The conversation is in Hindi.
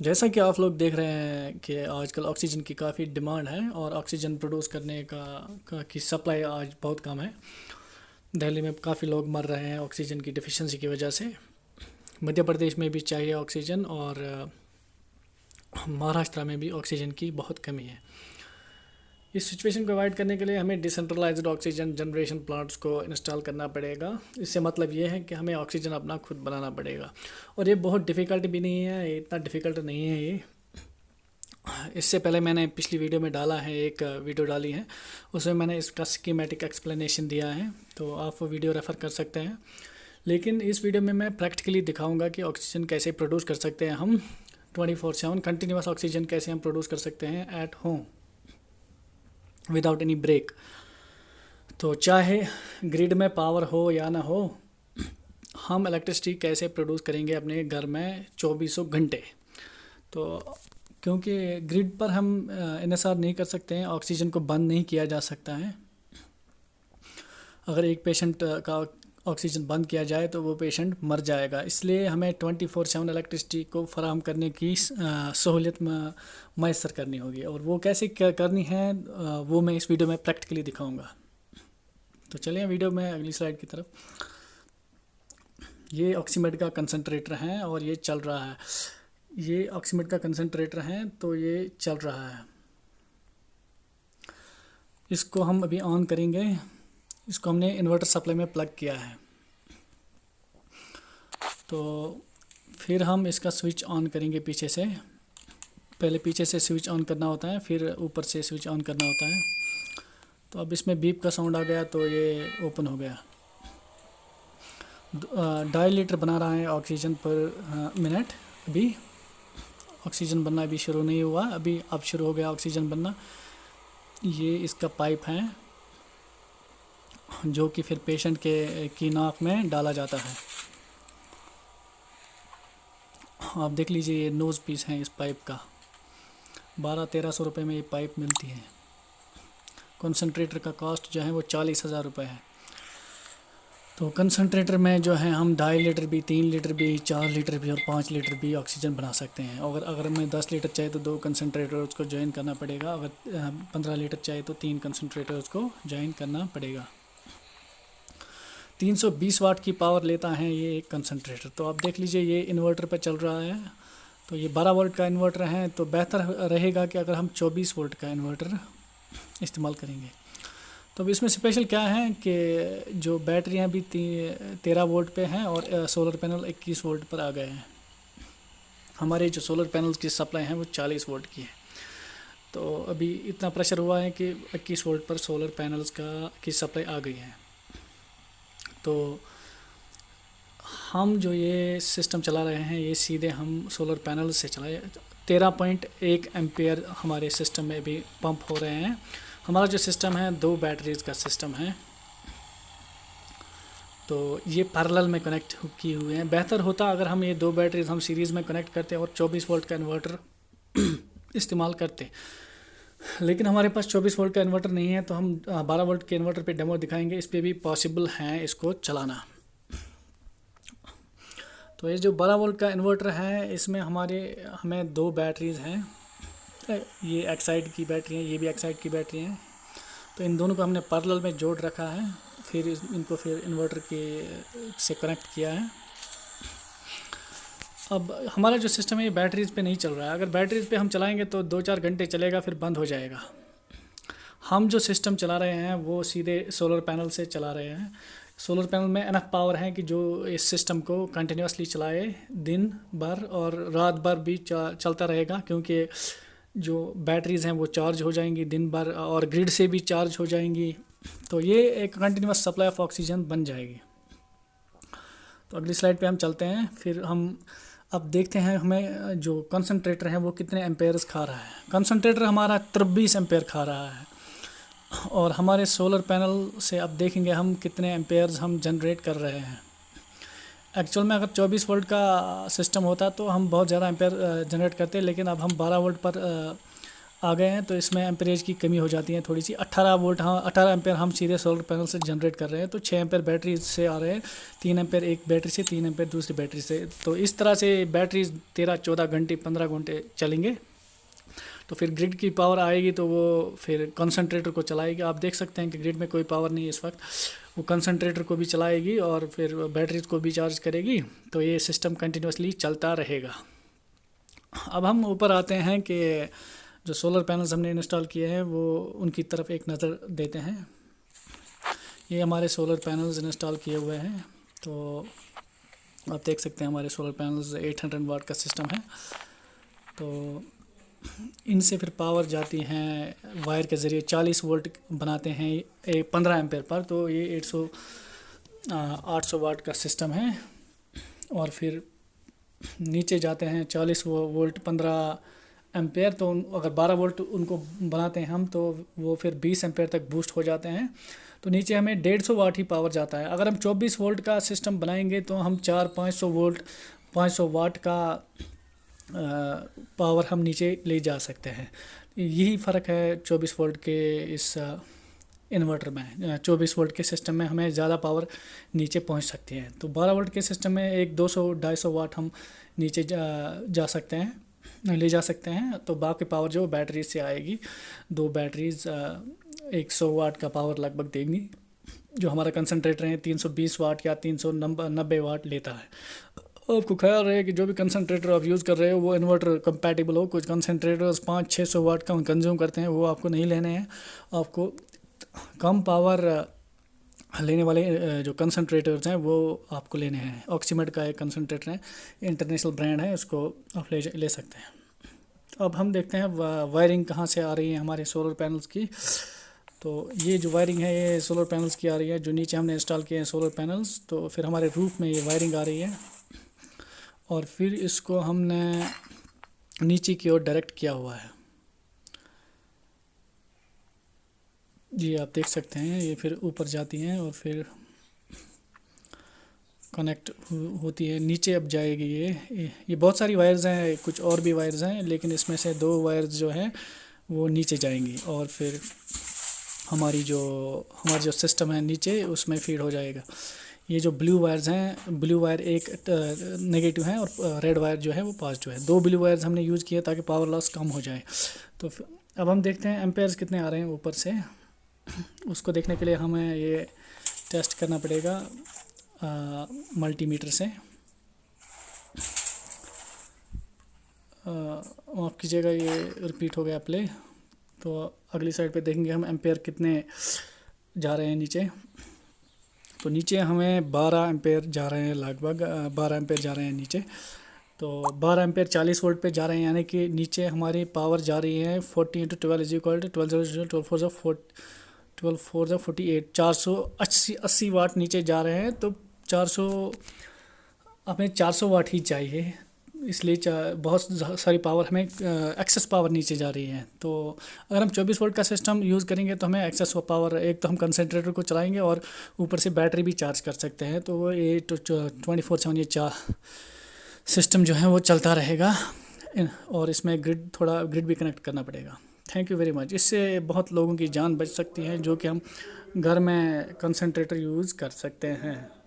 जैसा कि आप लोग देख रहे हैं कि आजकल ऑक्सीजन की काफ़ी डिमांड है और ऑक्सीजन प्रोड्यूस करने की सप्लाई आज बहुत कम है। दिल्ली में काफ़ी लोग मर रहे हैं ऑक्सीजन की डिफिशिएंसी की वजह से। मध्य प्रदेश में भी चाहिए ऑक्सीजन और महाराष्ट्र में भी ऑक्सीजन की बहुत कमी है। इस सिचुएशन को अवॉइड करने के लिए हमें डिसेंट्रलाइज्ड ऑक्सीजन जनरेशन प्लांट्स को इंस्टॉल करना पड़ेगा। इससे मतलब ये है कि हमें ऑक्सीजन अपना खुद बनाना पड़ेगा और ये बहुत डिफ़िकल्ट भी नहीं है, इतना डिफ़िकल्ट नहीं है ये। इससे पहले मैंने पिछली वीडियो में डाला है, एक वीडियो डाली है, उसमें मैंने इसका स्कीमेटिक एक्सप्लेनेशन दिया है, तो आप वो वीडियो रेफ़र कर सकते हैं। लेकिन इस वीडियो में मैं प्रैक्टिकली दिखाऊंगा कि ऑक्सीजन कैसे प्रोड्यूस कर सकते हैं हम 24/7 कंटिन्यूस ऑक्सीजन कैसे हम प्रोड्यूस कर सकते हैं at home without any break. तो चाहे ग्रिड में पावर हो या ना हो, हम इलेक्ट्रिसिटी कैसे प्रोड्यूस करेंगे अपने घर में 2400 घंटे। तो क्योंकि ग्रिड पर हम इन्हिसार नहीं कर सकते हैं, ऑक्सीजन को बंद नहीं किया जा सकता है। अगर एक पेशेंट का ऑक्सीजन बंद किया जाए तो वो पेशेंट मर जाएगा, इसलिए हमें 24/7 इलेक्ट्रिसिटी को फराहम करने की सहूलियत मैसर करनी होगी। और वो कैसे करनी है वो मैं इस वीडियो में प्रैक्टिकली दिखाऊंगा। तो चलिए वीडियो में अगली स्लाइड की तरफ। ये ऑक्सीमेट का कंसनट्रेटर है और ये चल रहा है। ये ऑक्सीमेट का कंसनट्रेटर है तो ये चल रहा है। इसको हम अभी ऑन करेंगे। इसको हमने इन्वर्टर सप्लाई में प्लग किया है। तो फिर हम इसका स्विच ऑन करेंगे पीछे से। पहले पीछे से स्विच ऑन करना होता है, फिर ऊपर से स्विच ऑन करना होता है। तो अब इसमें बीप का साउंड आ गया तो ये ओपन हो गया। 2.5 लीटर बना रहा है ऑक्सीजन पर मिनट। अभी ऑक्सीजन बनना अभी शुरू नहीं हुआ, अभी अब शुरू हो गया ऑक्सीजन बनना। ये इसका पाइप है जो कि फिर पेशेंट की नाक में डाला जाता है। आप देख लीजिए, ये नोज़ पीस है इस पाइप का। 1200-1300 रुपये में ये पाइप मिलती है। कंसनट्रेटर का कॉस्ट जो है वो 40,000 रुपये है। तो कंसनट्रेटर में जो है हम 2.5 लीटर भी, 3 लीटर भी, 4 लीटर भी और 5 लीटर भी ऑक्सीजन बना सकते हैं। अगर हमें 10 लीटर चाहिए तो 2 कंसनट्रेटर उसको ज्वाइन करना पड़ेगा। अगर 15 लीटर चाहिए तो 3 कंसनट्रेटर उसको ज्वाइन करना पड़ेगा। 320 वाट की पावर लेता है ये एक कंसनट्रेटर। तो आप देख लीजिए, ये इन्वर्टर पर चल रहा है। तो ये 12 वोल्ट का इन्वर्टर है, तो बेहतर रहेगा कि अगर हम 24 वोल्ट का इन्वर्टर इस्तेमाल करेंगे। तो अब इसमें स्पेशल क्या है कि जो बैटरियाँ भी 13 वोल्ट पे हैं और सोलर पैनल 21 वोल्ट पर आ गए हैं। हमारे जो सोलर पैनल्स की सप्लाई है वो 40 वोल्ट की है। तो अभी इतना प्रेशर हुआ है कि 21 वोल्ट पर सोलर पैनल्स की सप्लाई आ गई है। तो हम जो ये सिस्टम चला रहे हैं ये सीधे हम सोलर पैनल से चलाए। 13.1 एम्पेयर हमारे सिस्टम में भी पंप हो रहे हैं। हमारा जो सिस्टम है 2 बैटरीज का सिस्टम है, तो ये पैरेलल में कनेक्ट किए हुए हैं। बेहतर होता अगर हम ये 2 बैटरीज हम सीरीज़ में कनेक्ट करते और 24 वोल्ट का इन्वर्टर इस्तेमाल करते। लेकिन हमारे पास 24 वोल्ट का इन्वर्टर नहीं है, तो हम 12 वोल्ट के इन्वर्टर पे डेमो दिखाएंगे। इस पर भी पॉसिबल है इसको चलाना। तो ये जो 12 वोल्ट का इन्वर्टर है इसमें हमें 2 बैटरीज हैं। ये एक्साइड की बैटरी है, ये भी एक्साइड की बैटरी है। तो इन दोनों को हमने पैरेलल में जोड़ रखा है, फिर इनको फिर इन्वर्टर के से कनेक्ट किया है। अब हमारा जो सिस्टम है ये बैटरीज पे नहीं चल रहा है। अगर बैटरीज पे हम चलाएंगे तो 2-4 घंटे चलेगा, फिर बंद हो जाएगा। हम जो सिस्टम चला रहे हैं वो सीधे सोलर पैनल से चला रहे हैं। सोलर पैनल में इनफ पावर है कि जो इस सिस्टम को कंटिन्यूसली चलाए, दिन भर और रात भर भी चलता रहेगा, क्योंकि जो बैटरीज़ हैं वो चार्ज हो जाएंगी दिन भर और ग्रिड से भी चार्ज हो जाएंगी। तो ये एक कंटिन्यूस सप्लाई ऑफ ऑक्सीजन बन जाएगी। तो अगली स्लाइड पे हम चलते हैं। फिर हम अब देखते हैं हमें जो कंसनट्रेटर है वो कितने एम्पेयर्स खा रहा है। कंसनट्रेटर हमारा 23 एम्पेयर खा रहा है और हमारे सोलर पैनल से अब देखेंगे हम कितने एम्पेयर्स हम जनरेट कर रहे हैं। एक्चुअल में अगर 24 वोल्ट का सिस्टम होता तो हम बहुत ज़्यादा एम्पेयर जनरेट करते, लेकिन अब हम 12 वोल्ट पर आ गए हैं, तो इसमें एम्परेज की कमी हो जाती है थोड़ी सी। 18 वोल्ट, हाँ 18 एम्पेयर हम सीधे सोलर पैनल से जनरेट कर रहे हैं, तो 6 एम्पेयर बैटरी से आ रहे हैं, 3 एम्पेयर एक बैटरी से, 3 एम्पेयर दूसरी बैटरी से। तो इस तरह से बैटरी 13-14 घंटे 15 घंटे चलेंगे। तो फिर ग्रिड की पावर आएगी तो वो फिर कंसंट्रेटर को चलाएगी। आप देख सकते हैं कि ग्रिड में कोई पावर नहीं है इस वक्त, वो कंसंट्रेटर को भी चलाएगी और फिर बैटरीज को भी चार्ज करेगी। तो ये सिस्टम कंटिन्यूसली चलता रहेगा। अब हम ऊपर आते हैं कि जो सोलर पैनल्स हमने इंस्टॉल किए हैं वो उनकी तरफ एक नज़र देते हैं। ये हमारे सोलर पैनल्स इंस्टॉल किए हुए हैं। तो आप देख सकते हैं हमारे सोलर पैनल्स 800 वाट का सिस्टम है। तो इनसे फिर पावर जाती हैं वायर के ज़रिए, 40 वोल्ट बनाते हैं 15 एम्पेयर पर। तो ये 800 वाट का सिस्टम है। और फिर नीचे जाते हैं 40 वोल्ट 15 एम्पेयर। तो अगर 12 वोल्ट उनको बनाते हैं हम, तो वो फिर 20 एम्पेयर तक बूस्ट हो जाते हैं। तो नीचे हमें 150 वाट ही पावर जाता है। अगर हम 24 वोल्ट का सिस्टम बनाएंगे तो हम 500 वोल्ट 500 वाट का पावर हम नीचे ले जा सकते हैं। यही फ़र्क है 24 वोल्ट के इस इन्वर्टर में। 24 वोल्ट के सिस्टम में हमें ज़्यादा पावर नीचे पहुंच सकती है। तो 12 वोल्ट के सिस्टम में एक 200-250 वाट हम नीचे जा सकते हैं, ले जा सकते हैं। तो बाकी पावर जो बैटरी से आएगी, 2 बैटरीज 100 वाट का पावर लगभग देंगी। जो हमारा कंसनट्रेटर है 320 वाट या 390 वाट लेता है। आपको ख्याल रहे कि जो भी कंसनट्रेटर आप यूज़ कर रहे हो वो इन्वर्टर कंपैटिबल हो। कुछ कंसनट्रेटर्स 500-600 वाट का कंज्यूम करते हैं, वो आपको नहीं लेने हैं। आपको कम पावर लेने वाले जो कंसनट्रेटर्स हैं वो आपको लेने हैं। ऑक्सीमेड का एक कंसनट्रेटर है, इंटरनेशनल ब्रांड है, उसको आप ले सकते हैं। तो अब हम देखते हैं वायरिंग कहाँ से आ रही है हमारे सोलर पैनल्स की। तो ये जो वायरिंग है ये सोलर पैनल्स की आ रही है, जो नीचे हमने इंस्टॉल किए हैं सोलर पैनल्स। तो फिर हमारे रूफ में ये वायरिंग आ रही है और फिर इसको हमने नीचे की ओर डायरेक्ट किया हुआ है। जी आप देख सकते हैं ये फिर ऊपर जाती हैं और फिर कनेक्ट होती है। नीचे अब जाएगी ये बहुत सारी वायर्स हैं, कुछ और भी वायर्स हैं, लेकिन इसमें से 2 वायर्स जो हैं वो नीचे जाएंगी और फिर हमारा जो सिस्टम है नीचे उसमें फीड हो जाएगा। ये जो ब्लू वायर्स हैं, ब्लू वायर एक नेगेटिव है और रेड वायर जो है वो पॉजिटिव है। 2 ब्लू वायर्स हमने यूज़ किए ताकि पावर लॉस कम हो जाए। तो अब हम देखते हैं एम्पेयर्स कितने आ रहे हैं ऊपर से। उसको देखने के लिए हमें ये टेस्ट करना पड़ेगा मल्टीमीटर से। माफ़ कीजिएगा, ये रिपीट हो गया प्ले। तो अगली साइड पे देखेंगे हम एम्पेयर कितने जा रहे हैं नीचे। तो नीचे हमें 12 एम्पेयर जा रहे हैं, लगभग 12 एम्पेयर जा रहे हैं नीचे। तो 12 एम्पेयर 40 वोल्ट पे जा रहे हैं, यानी कि नीचे हमारी पावर जा रही है 40 × 12 = 12 4 48, 480 वाट नीचे जा रहे हैं। तो 400 हमें 400 वाट ही चाहिए, इसलिए बहुत सारी पावर हमें एक्सेस पावर नीचे जा रही है। तो अगर हम 24 वोल्ट का सिस्टम यूज़ करेंगे तो हमें एक्सेस पावर, एक तो हम कंसनट्रेटर को चलाएंगे और ऊपर से बैटरी भी चार्ज कर सकते हैं। तो ये 24/7 ये सिस्टम जो है वो चलता रहेगा। और इसमें ग्रिड भी कनेक्ट करना पड़ेगा। Thank you very much. इससे बहुत लोगों की जान बच सकती है, जो कि हम घर में कंसनट्रेटर यूज़ कर सकते हैं।